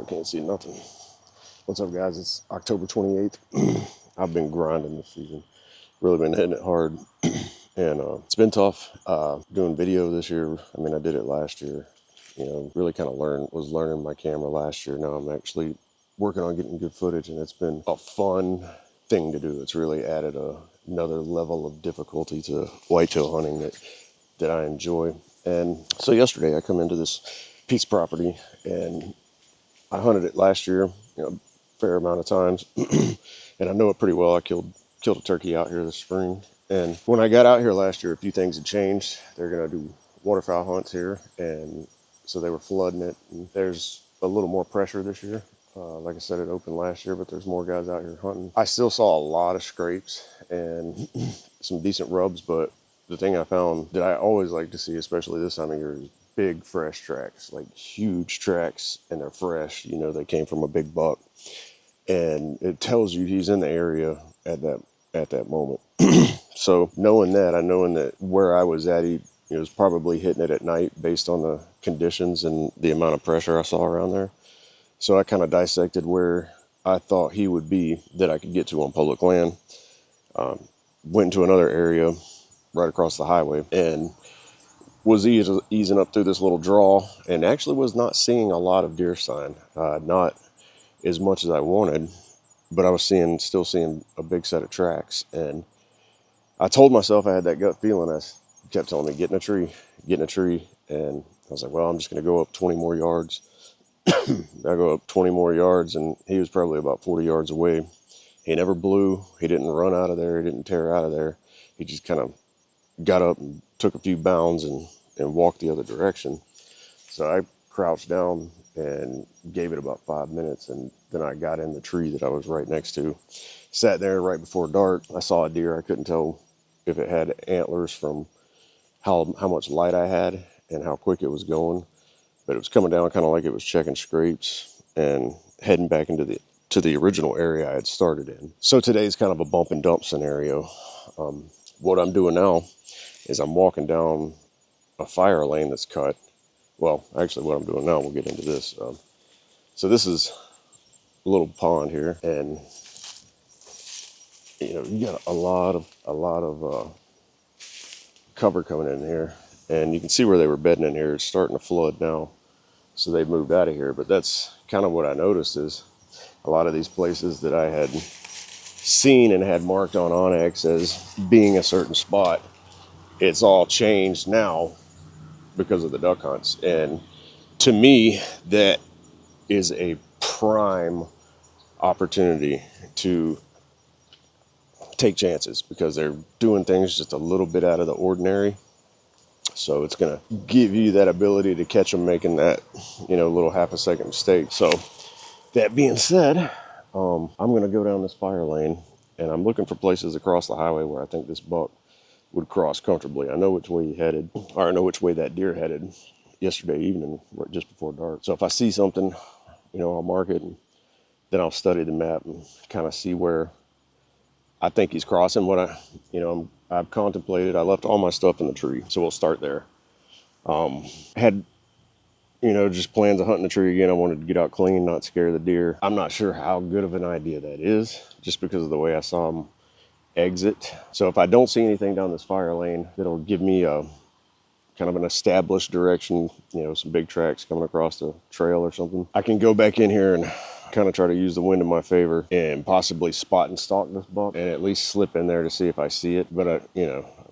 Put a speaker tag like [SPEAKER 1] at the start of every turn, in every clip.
[SPEAKER 1] can't see nothing. What's up, guys? It's October 28th. I've been grinding this season. Really been hitting it hard. And it's been tough doing video this year. I mean, I did it last year. You know, really kind of was learning my camera last year. Now I'm actually working on getting good footage, and it's been a fun thing to do. It's really added another level of difficulty to whitetail hunting that I enjoy. And so yesterday I come into this piece of property, and I hunted it last year, a fair amount of times, and I know it pretty well. I killed a turkey out here this spring. And when I got out here last year, a few things had changed. They're going to do waterfowl hunts here, and so they were flooding it. And there's a little more pressure this year. Like I said, it opened last year, but there's more guys out here hunting. I still saw a lot of scrapes and some decent rubs, but the thing I found that I always like to see, especially this time of year, is big fresh tracks, like huge tracks, and they're fresh. You know, they came from a big buck, and it tells you he's in the area at that moment. So knowing that where I was at, he was probably hitting it at night based on the conditions and the amount of pressure I saw around there. So I kind of dissected where I thought he would be that I could get to on public land. Went into another area right across the highway and was easing up through this little draw, and actually was not seeing a lot of deer sign, not as much as I wanted, but I was still seeing a big set of tracks. And I told myself, I had that gut feeling. I kept telling me, get in a tree. And I was like, well, I'm just going to go up 20 more yards. I go up 20 more yards, and he was probably about 40 yards away. He never blew. He didn't run out of there. He didn't tear out of there. He just kind of got up and took a few bounds and walked the other direction. So I crouched down and gave it about 5 minutes, and then I got in the tree that I was right next to. Sat there right before dark. I saw a deer. I couldn't tell if it had antlers from how much light I had and how quick it was going, but it was coming down kind of like it was checking scrapes and heading back into the original area I had started in. So today's kind of a bump and dump scenario. What I'm doing now is I'm walking down a fire lane that's cut. Well, actually what I'm doing now, we'll get into this. So this is a little pond here, and you got a lot of cover coming in here, and you can see where they were bedding in here. It's starting to flood now, so they moved out of here. But that's kind of what I noticed, is a lot of these places that I had seen and had marked on Onyx as being a certain spot, it's all changed now because of the duck hunts. And to me, that is a prime opportunity to take chances, because they're doing things just a little bit out of the ordinary. So it's going to give you that ability to catch them making that, little half a second mistake. So that being said, I'm going to go down this fire lane, and I'm looking for places across the highway where I think this buck would cross comfortably. I know which way he headed, or I know which way that deer headed yesterday evening, just before dark. So if I see something, I'll mark it, and then I'll study the map and kind of see where I think he's crossing. I've contemplated. I left all my stuff in the tree, so we'll start there. Had just plans of hunting the tree again. I wanted to get out clean, not scare the deer. I'm not sure how good of an idea that is, just because of the way I saw him exit. So if I don't see anything down this fire lane that'll give me a kind of an established direction, some big tracks coming across the trail or something, I can go back in here and kind of try to use the wind in my favor and possibly spot and stalk this buck, and at least slip in there to see if I see it. But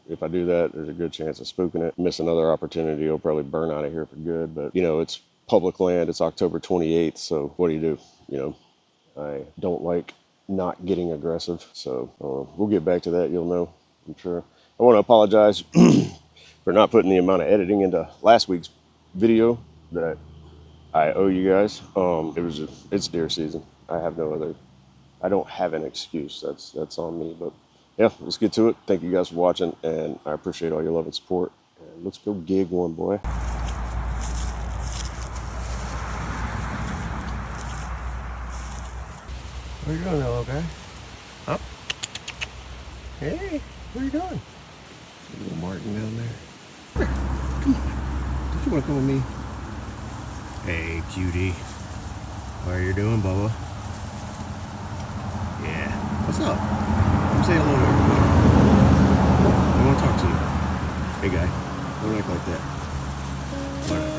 [SPEAKER 1] if I do that, there's a good chance of spooking it. Miss another opportunity, it'll probably burn out of here for good. But it's public land. It's October 28th, so what do? I don't like not getting aggressive. So we'll get back to that. You'll know, I'm sure. I want to apologize for not putting the amount of editing into last week's video that I owe you guys. It's deer season. I don't have an excuse. That's on me. But yeah, let's get to it. Thank you guys for watching, and I appreciate all your love and support. And let's go gig one, boy. What are you doing, little guy? Up? Hey, what are you doing? Little Martin down there. Come on. Don't you want to come with me? Hey, cutie. Why are you doing, Bubba? Yeah. What's up? Come say hello to everybody. I want to talk to you. Hey, guy. Don't act like that. Whatever.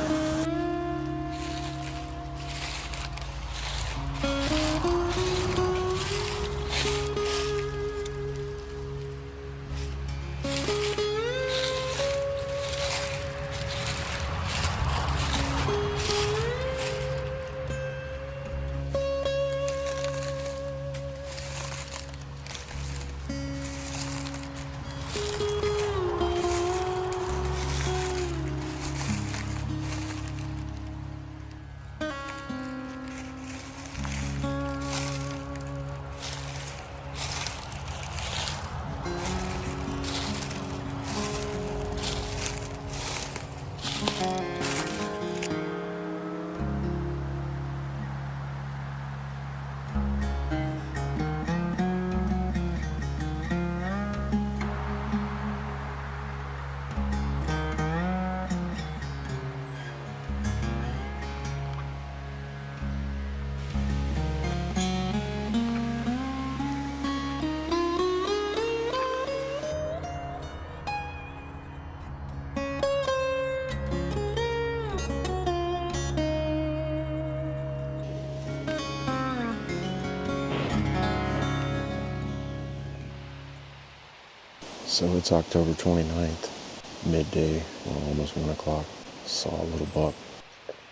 [SPEAKER 1] So it's October 29th, midday, almost 1 o'clock. Saw a little buck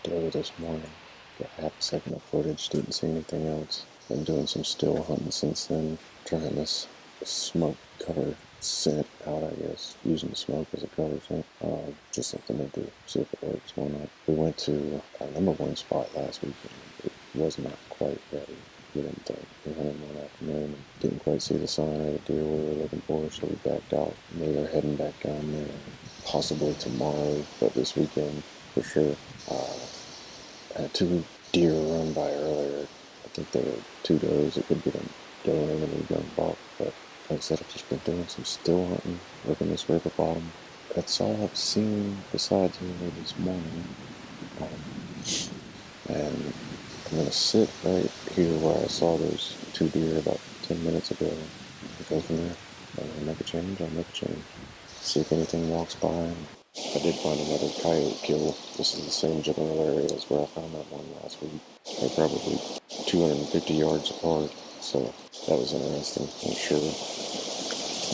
[SPEAKER 1] doe this morning. Got half a second of footage, didn't see anything else. Been doing some still hunting since then, trying this smoke cover scent out, I guess. Using the smoke as a cover scent. Just something to do, see if it works, why not. We went to our number one spot last weekend. It was not quite ready. We didn't think. We hunted one afternoon and didn't quite see the sign or the deer we were looking for, so we backed out. We are heading back down there possibly tomorrow, but this weekend for sure. I had 2 deer run by earlier. I think they were 2 does. It could be them doe and a young buck, but like I said, I've just been doing some still hunting, looking this river bottom. That's all I've seen besides earlier this morning. And I'm going to sit right here where I saw those 2 deer about 10 minutes ago and go from there. I'll make a change, See if anything walks by. I did find another coyote kill. This is the same general area as where I found that one last week. They're probably 250 yards apart, so that was interesting. I'm sure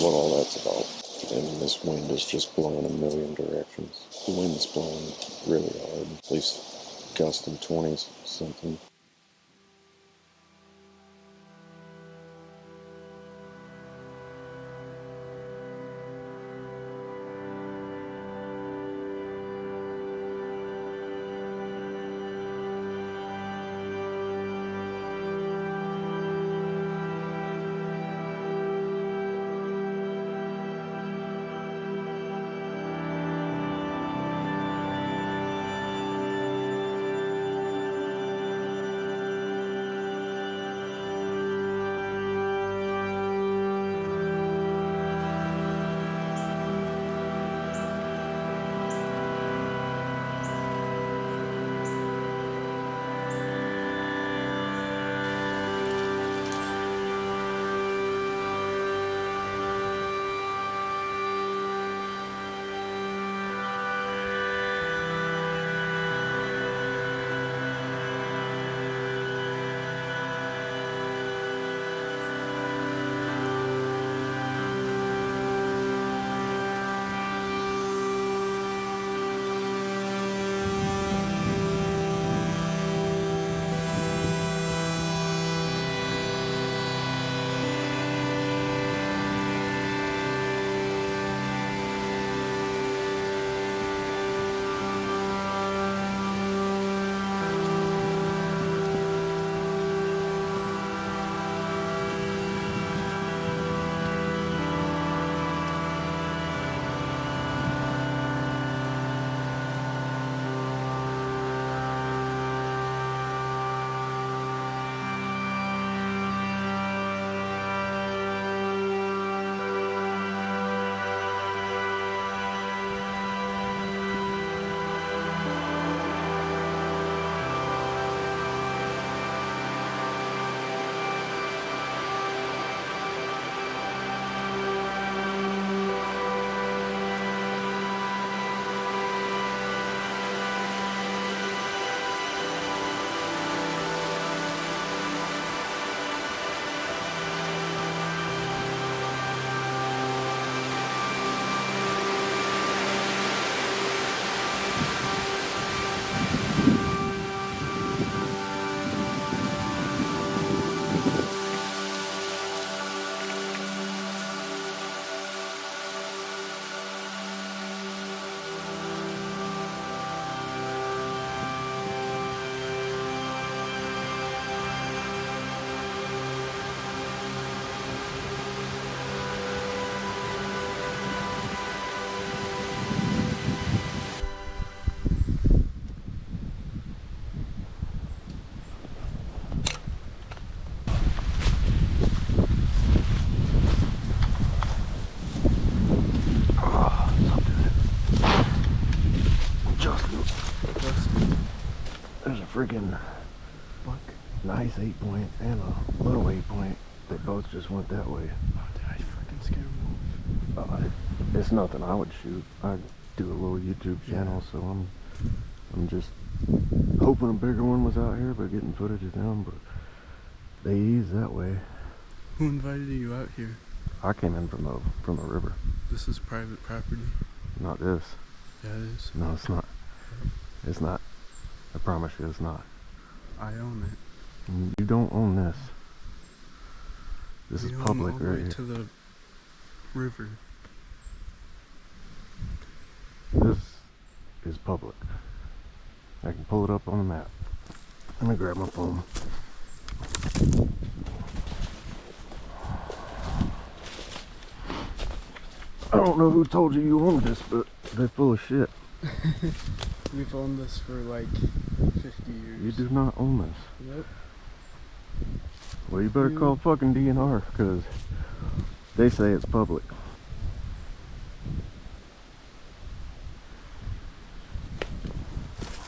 [SPEAKER 1] what all that's about. And this wind is just blowing a million directions. The wind's blowing really hard, at least gusting 20s something.
[SPEAKER 2] freaking nice 8-point and a little 8-point. They both just went that way.
[SPEAKER 3] Oh, did I freaking scare him off?
[SPEAKER 2] It's nothing I would shoot. I do a little YouTube channel, so I'm just hoping a bigger one was out here, but getting footage of them. But they ease that way.
[SPEAKER 3] Who invited you out here?
[SPEAKER 2] I came in from the river.
[SPEAKER 3] This is private property.
[SPEAKER 2] Not this.
[SPEAKER 3] Yeah, it is.
[SPEAKER 2] No, it's not. It's not. I promise you, it's not.
[SPEAKER 3] I own it.
[SPEAKER 2] You don't own this. This
[SPEAKER 3] We
[SPEAKER 2] is
[SPEAKER 3] own
[SPEAKER 2] public
[SPEAKER 3] all the
[SPEAKER 2] right
[SPEAKER 3] way
[SPEAKER 2] here.
[SPEAKER 3] to the river.
[SPEAKER 2] This is public. I can pull it up on the map. Let me grab my phone. I don't know who told you you owned this, but they're full of shit.
[SPEAKER 3] We've owned this for like 50 years.
[SPEAKER 2] You do not own this.
[SPEAKER 3] Yep.
[SPEAKER 2] Well, you better call fucking DNR, because they say it's public.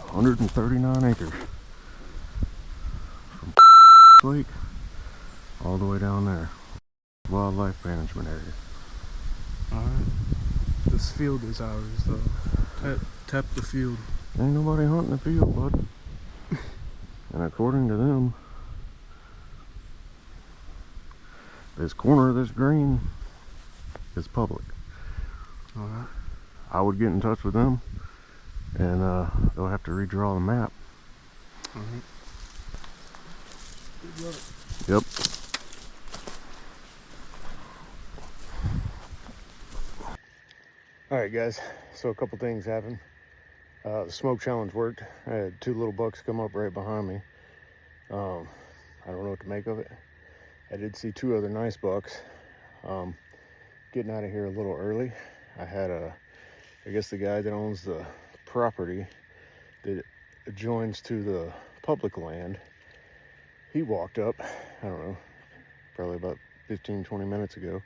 [SPEAKER 2] "139 acres. From Lake all the way down there. Wildlife management area.
[SPEAKER 3] Alright. This field is ours though. Tap the field.
[SPEAKER 2] Ain't nobody hunting the field, bud. And according to them, this corner of this green is public.
[SPEAKER 3] Alright.
[SPEAKER 2] I would get in touch with them, and they'll have to redraw the map.
[SPEAKER 3] Alright. Good luck.
[SPEAKER 2] Yep. Alright guys, so a couple things happened. The smoke challenge worked. I had 2 little bucks come up right behind me. I don't know what to make of it. I did see 2 other nice bucks. Getting out of here a little early. I had I guess the guy that owns the property that adjoins to the public land, he walked up, I don't know, probably about 15-20 minutes ago.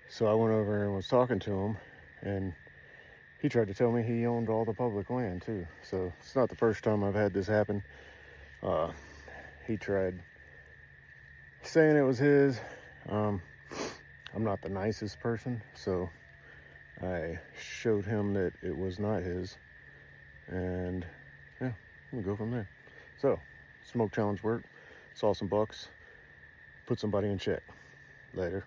[SPEAKER 2] So I went over and was talking to him, and he tried to tell me he owned all the public land too. So it's not the first time I've had this happen. He tried saying it was his. I'm not the nicest person, so I showed him that it was not his, and yeah, we'll go from there. So, smoke challenge worked, saw some bucks, put somebody in check. Later.